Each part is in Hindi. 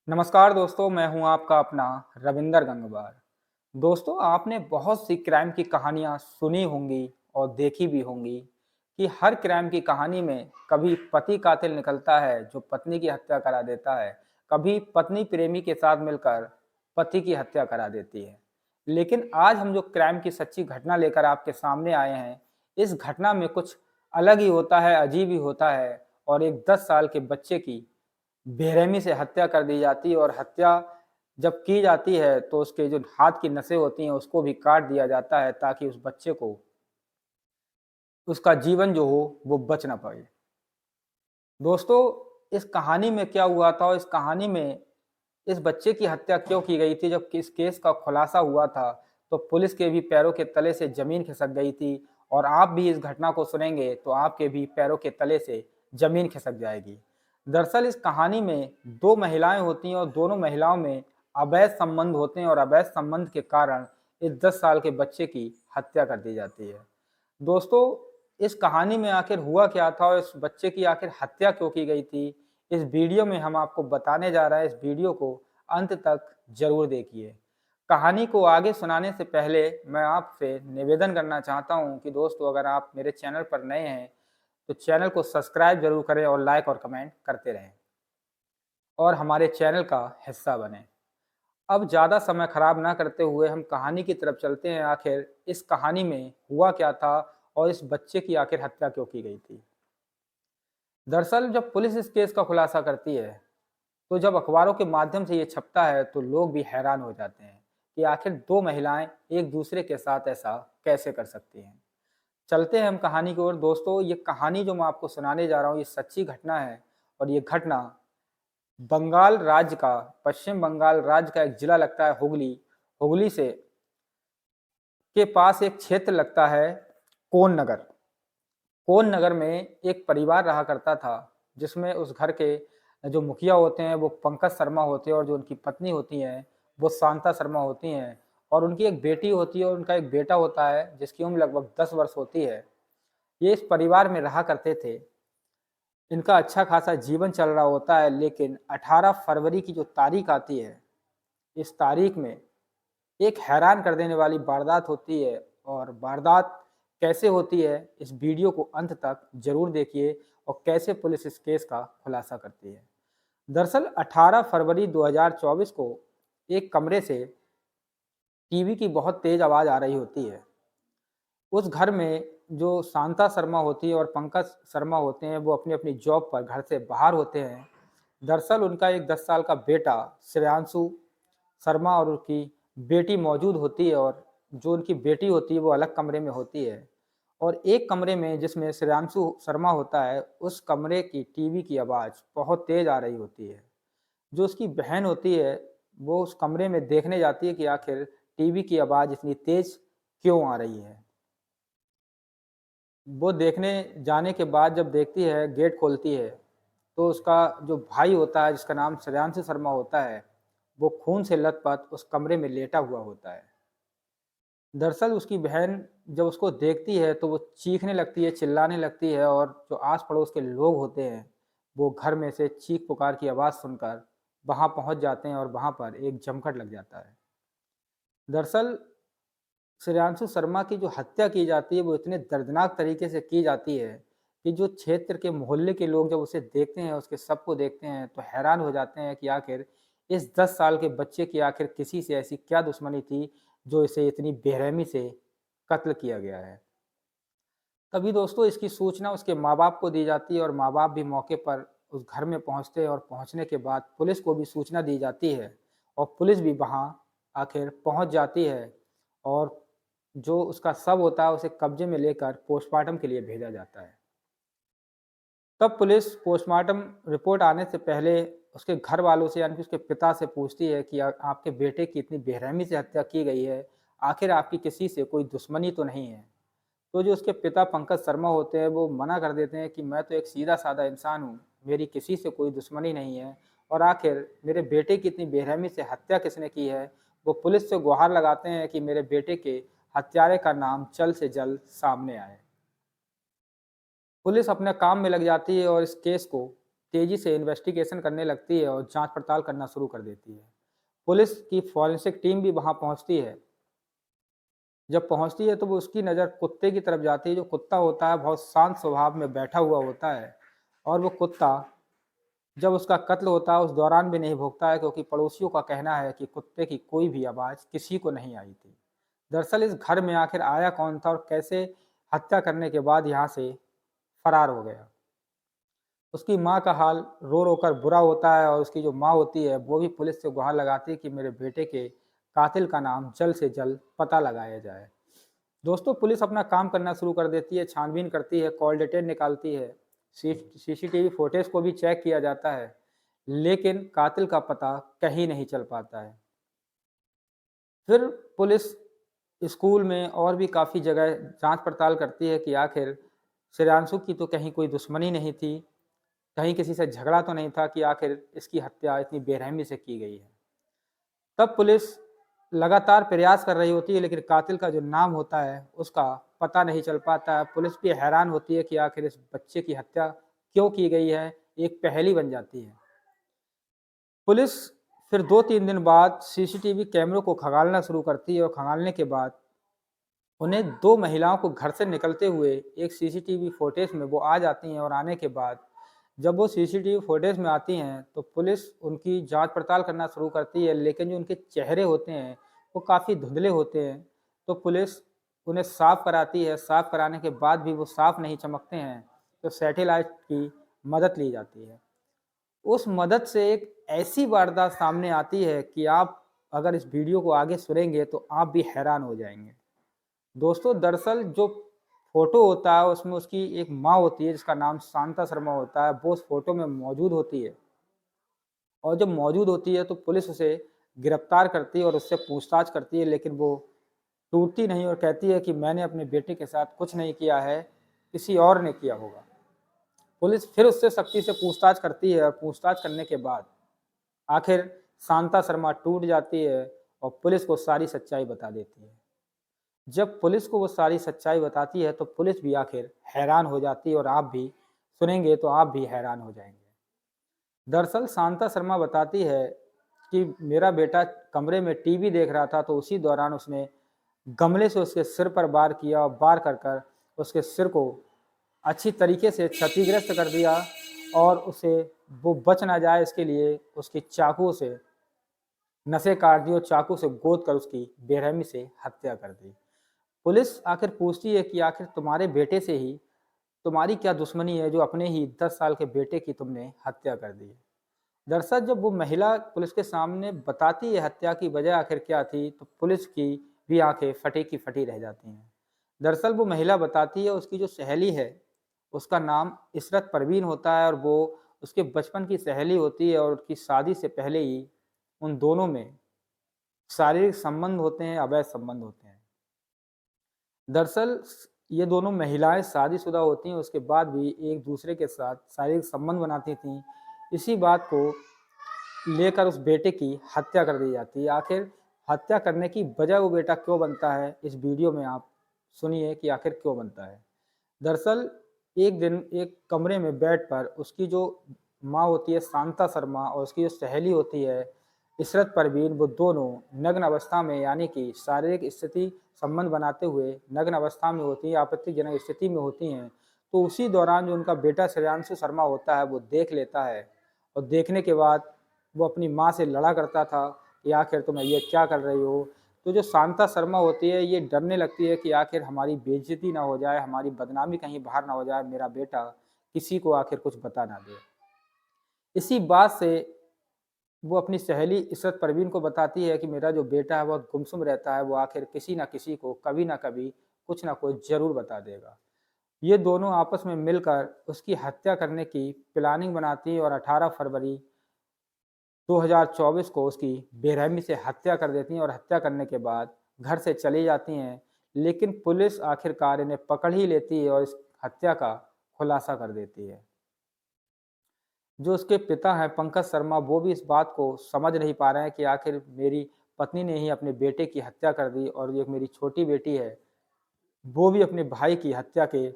नमस्कार दोस्तों, मैं हूं आपका अपना रविंदर गंगवार। दोस्तों, आपने बहुत सी क्राइम की कहानियां सुनी होंगी और देखी भी होंगी कि हर क्राइम की कहानी में कभी पति कातिल निकलता है जो पत्नी की हत्या करा देता है, कभी पत्नी प्रेमी के साथ मिलकर पति की हत्या करा देती है। लेकिन आज हम जो क्राइम की सच्ची घटना लेकर आपके सामने आए हैं, इस घटना में कुछ अलग ही होता है, अजीब ही होता है और एक 10 साल के बच्चे की बेरहमी से हत्या कर दी जाती है और हत्या जब की जाती है तो उसके जो हाथ की नसें होती हैं उसको भी काट दिया जाता है ताकि उस बच्चे को उसका जीवन जो हो वो बच ना पाए। दोस्तों, इस कहानी में क्या हुआ था और इस कहानी में इस बच्चे की हत्या क्यों की गई थी? जब इस केस का खुलासा हुआ था तो पुलिस के भी पैरों के तले से जमीन खिसक गई थी और आप भी इस घटना को सुनेंगे तो आपके भी पैरों के तले से जमीन खिसक जाएगी। दरअसल इस कहानी में दो महिलाएं होती हैं और दोनों महिलाओं में अवैध संबंध होते हैं और अवैध संबंध के कारण इस 10 साल के बच्चे की हत्या कर दी जाती है। दोस्तों, इस कहानी में आखिर हुआ क्या था और इस बच्चे की आखिर हत्या क्यों की गई थी? इस वीडियो में हम आपको बताने जा रहे हैं। इस वीडियो को अंत तक जरूर देखिए। कहानी को आगे सुनाने से पहले मैं आपसे निवेदन करना चाहता हूं कि दोस्तों, अगर आप मेरे चैनल पर नए हैं तो चैनल को सब्सक्राइब जरूर करें और लाइक और कमेंट करते रहें और हमारे चैनल का हिस्सा बनें। अब ज़्यादा समय खराब ना करते हुए हम कहानी की तरफ चलते हैं। आखिर इस कहानी में हुआ क्या था और इस बच्चे की आखिर हत्या क्यों की गई थी? दरअसल जब पुलिस इस केस का खुलासा करती है, तो जब अखबारों के माध्यम से ये छपता है, तो लोग भी हैरान हो जाते हैं कि आखिर दो महिलाएं एक दूसरे के साथ ऐसा कैसे कर सकती हैं। चलते हैं हम कहानी की ओर। दोस्तों, ये कहानी जो मैं आपको सुनाने जा रहा हूँ, ये सच्ची घटना है और ये घटना बंगाल राज्य का, पश्चिम बंगाल राज्य का एक जिला लगता है हुगली। हुगली से के पास एक क्षेत्र लगता है कोन नगर। कोन नगर में एक परिवार रहा करता था, जिसमें उस घर के जो मुखिया होते हैं वो पंकज शर्मा होते हैं और जो उनकी पत्नी होती हैं वो शांता शर्मा होती हैं और उनकी एक बेटी होती है और उनका एक बेटा होता है जिसकी उम्र लगभग 10 वर्ष होती है। ये इस परिवार में रहा करते थे। इनका अच्छा खासा जीवन चल रहा होता है, लेकिन 18 फरवरी की जो तारीख आती है, इस तारीख में एक हैरान कर देने वाली वारदात होती है और वारदात कैसे होती है, इस वीडियो को अंत तक जरूर देखिए और कैसे पुलिस इस केस का खुलासा करती है। दरअसल 18 फरवरी 2024 को एक कमरे से टीवी की बहुत तेज आवाज़ आ रही होती है। उस घर में जो शांता शर्मा होती है और पंकज शर्मा होते हैं, वो अपनी अपनी जॉब पर घर से बाहर होते हैं। दरअसल उनका एक 10 साल का बेटा श्रेयांशु शर्मा और उनकी बेटी मौजूद होती है और जो उनकी बेटी होती है वो अलग कमरे में होती है। और एक कमरे में जिसमें श्रेयांशु शर्मा होता है, उस कमरे की टीवी की आवाज़ बहुत तेज़ आ रही होती है। जो उसकी बहन होती है, वो उस कमरे में देखने जाती है कि आखिर टीवी की आवाज़ इतनी तेज़ क्यों आ रही है। वो देखने जाने के बाद जब देखती है, गेट खोलती है, तो उसका जो भाई होता है जिसका नाम श्रेयांशु शर्मा होता है, वो खून से लथपथ उस कमरे में लेटा हुआ होता है। दरअसल उसकी बहन जब उसको देखती है तो वो चीखने लगती है, चिल्लाने लगती है और जो आस-पड़ोस के लोग होते हैं, वो घर में से चीख-पुकार की आवाज़ सुनकर वहाँ पहुँच जाते हैं और वहाँ पर एक जमघट लग जाता है। दरअसल श्रेयांशु शर्मा की जो हत्या की जाती है वो इतने दर्दनाक तरीके से की जाती है कि जो क्षेत्र के मोहल्ले के लोग जब उसे देखते हैं, उसके शव को देखते हैं तो हैरान हो जाते हैं कि आखिर इस 10 साल के बच्चे की आखिर किसी से ऐसी क्या दुश्मनी थी जो इसे इतनी बेरहमी से कत्ल किया गया है। तभी दोस्तों इसकी सूचना उसके माँ-बाप को दी जाती है और माँ-बाप भी मौके पर उस घर में पहुँचते हैं और पहुँचने के बाद पुलिस को भी सूचना दी जाती है और पुलिस भी वहाँ आखिर पहुँच जाती है और जो उसका शव होता है उसे कब्जे में लेकर पोस्टमार्टम के लिए भेजा जाता है। तब पुलिस पोस्टमार्टम रिपोर्ट आने से पहले उसके घर वालों से यानी कि उसके पिता से पूछती है कि आपके बेटे की इतनी बेरहमी से हत्या की गई है, आखिर आपकी किसी से कोई दुश्मनी तो नहीं है? तो जो उसके पिता पंकज शर्मा होते हैं वो मना कर देते हैं कि मैं तो एक सीधा-साधा इंसान हूँ, मेरी किसी से कोई दुश्मनी नहीं है और आखिर मेरे बेटे की इतनी बेरहमी से हत्या किसने की है? वो पुलिस से गुहार लगाते हैं कि मेरे बेटे के हत्यारे का नाम जल्द से जल्द सामने आए। पुलिस अपने काम में लग जाती है और इस केस को तेज़ी से इन्वेस्टिगेशन करने लगती है और जाँच पड़ताल करना शुरू कर देती है। पुलिस की फॉरेंसिक टीम भी वहाँ पहुँचती है। जब पहुँचती है तो वो उसकी नज़र कुत्ते की तरफ जाती है। जो कुत्ता होता है बहुत शांत स्वभाव में बैठा हुआ होता है और वो कुत्ता जब उसका कत्ल होता है उस दौरान भी नहीं भौंकता है, क्योंकि पड़ोसियों का कहना है कि कुत्ते की कोई भी आवाज़ किसी को नहीं आई थी। दरअसल इस घर में आखिर आया कौन था और कैसे हत्या करने के बाद यहाँ से फरार हो गया। उसकी माँ का हाल रो-रो कर बुरा होता है और उसकी जो माँ होती है वो भी पुलिस से गुहार लगाती है कि मेरे बेटे के कातिल का नाम जल्द से जल्द पता लगाया जाए। दोस्तों, पुलिस अपना काम करना शुरू कर देती है, छानबीन करती है, कॉल डिटेल निकालती है, सीसीटीवी फुटेज को भी चेक किया जाता है, लेकिन कातिल का पता कहीं नहीं चल पाता है। फिर पुलिस स्कूल में और भी काफ़ी जगह जांच पड़ताल करती है कि आखिर श्रेयांशु की तो कहीं कोई दुश्मनी नहीं थी, कहीं किसी से झगड़ा तो नहीं था कि आखिर इसकी हत्या इतनी बेरहमी से की गई है। तब पुलिस लगातार प्रयास कर रही होती है, लेकिन कातिल का जो नाम होता है उसका पता नहीं चल पाता है। पुलिस भी हैरान होती है कि आखिर इस बच्चे की हत्या क्यों की गई है, एक पहेली बन जाती है। पुलिस फिर 2-3 दिन बाद सीसीटीवी कैमरों को खंगालना शुरू करती है और खंगालने के बाद उन्हें 2 महिलाओं को घर से निकलते हुए एक सीसीटीवी फुटेज में वो आ जाती हैं और आने के बाद जब वो सीसीटीवी फुटेज में आती हैं, तो पुलिस उनकी जांच पड़ताल करना शुरू करती है, लेकिन जो उनके चेहरे होते हैं, वो काफ़ी धुंधले होते हैं। तो पुलिस उन्हें साफ कराती है, साफ कराने के बाद भी वो साफ नहीं चमकते हैं, तो सैटेलाइट की मदद ली जाती है। उस मदद से एक ऐसी वारदात सामने आती है कि आप अगर इस वीडियो को आगे सुनेंगे, तो आप भी हैरान हो जाएँगे। दोस्तों, दरअसल जो फ़ोटो होता है उसमें उसकी एक माँ होती है जिसका नाम शांता शर्मा होता है, वो उस फ़ोटो में मौजूद होती है और जब मौजूद होती है तो पुलिस उसे गिरफ्तार करती है और उससे पूछताछ करती है, लेकिन वो टूटती नहीं और कहती है कि मैंने अपने बेटे के साथ कुछ नहीं किया है, किसी और ने किया होगा। पुलिस फिर उससे सख्ती से पूछताछ करती है और पूछताछ करने के बाद आखिर शांता शर्मा टूट जाती है और पुलिस को सारी सच्चाई बता देती है। जब पुलिस को वो सारी सच्चाई बताती है तो पुलिस भी आखिर हैरान हो जाती है और आप भी सुनेंगे तो आप भी हैरान हो जाएंगे। दरअसल शांता शर्मा बताती है कि मेरा बेटा कमरे में टीवी देख रहा था, तो उसी दौरान उसने गमले से उसके सिर पर वार किया और वार कर कर उसके सिर को अच्छी तरीके से क्षतिग्रस्त कर दिया और उसे वो बच ना जाए इसके लिए उसकी चाकू से नसें काट दी और चाकू से गोद कर उसकी बेरहमी से हत्या कर दी। पुलिस आखिर पूछती है कि आखिर तुम्हारे बेटे से ही तुम्हारी क्या दुश्मनी है जो अपने ही 10 साल के बेटे की तुमने हत्या कर दी है। दरअसल जब वो महिला पुलिस के सामने बताती है हत्या की वजह आखिर क्या थी, तो पुलिस की भी आंखें फटी की फटी रह जाती हैं। दरअसल वो महिला बताती है उसकी जो सहेली है उसका नाम इशरत परवीन होता है और वो उसके बचपन की सहेली होती है और उसकी शादी से पहले ही उन दोनों में शारीरिक संबंध होते हैं, अवैध संबंध होते हैं। दरअसल ये दोनों महिलाएं शादीशुदा होती हैं, उसके बाद भी एक दूसरे के साथ शारीरिक संबंध बनाती थीं। इसी बात को लेकर उस बेटे की हत्या कर दी जाती है। आखिर हत्या करने की वजह वो बेटा क्यों बनता है, इस वीडियो में आप सुनिए कि आखिर क्यों बनता है। दरअसल एक दिन एक कमरे में बैठकर उसकी जो माँ होती है शांता शर्मा और उसकी जो सहेली होती है इशरत परवीन, वो दोनों नग्न अवस्था में यानी कि शारीरिक स्थिति संबंध बनाते हुए नग्न अवस्था में होती हैं, आपत्तिजनक स्थिति में होती हैं। तो उसी दौरान जो उनका बेटा श्रेयांशु शर्मा होता है वो देख लेता है और देखने के बाद वो अपनी माँ से लड़ा करता था कि आखिर तुम ये क्या कर रही हो। तो जो शांता शर्मा होती है ये डरने लगती है कि आखिर हमारी बेइज्जती ना हो जाए, हमारी बदनामी कहीं बाहर ना हो जाए, मेरा बेटा किसी को आखिर कुछ बता ना दे। इसी बात से वो अपनी सहेली इशरत परवीन को बताती है कि मेरा जो बेटा है बहुत गुमसुम रहता है, वो आखिर किसी न किसी को कभी न कभी कुछ न कुछ ज़रूर बता देगा। ये दोनों आपस में मिलकर उसकी हत्या करने की प्लानिंग बनाती हैं और 18 फरवरी 2024 को उसकी बेरहमी से हत्या कर देती हैं और हत्या करने के बाद घर से चली जाती हैं। लेकिन पुलिस आखिरकार इन्हें पकड़ ही लेती है और इस हत्या का खुलासा कर देती है। जो उसके पिता हैं पंकज शर्मा, वो भी इस बात को समझ नहीं पा रहे हैं कि आखिर मेरी पत्नी ने ही अपने बेटे की हत्या कर दी और जो एक मेरी छोटी बेटी है, वो भी अपने भाई की हत्या के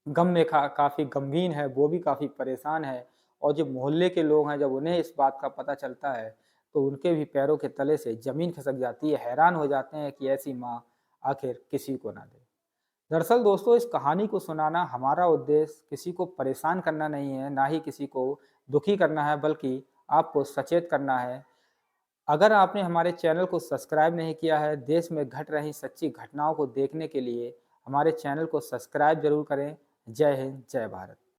गम में काफ़ी गमगीन है, वो भी काफ़ी परेशान है और जो मोहल्ले के लोग हैं जब उन्हें इस बात का पता चलता है तो उनके भी पैरों के तले से ज़मीन खिसक जाती है, हैरान हो जाते हैं कि ऐसी माँ आखिर किसी को ना दे। दरअसल दोस्तों इस कहानी को सुनाना हमारा उद्देश्य किसी को परेशान करना नहीं है, ना ही किसी को दुखी करना है, बल्कि आपको सचेत करना है। अगर आपने हमारे चैनल को सब्सक्राइब नहीं किया है, देश में घट रही सच्ची घटनाओं को देखने के लिए हमारे चैनल को सब्सक्राइब जरूर करें। जय हिंद, जय भारत।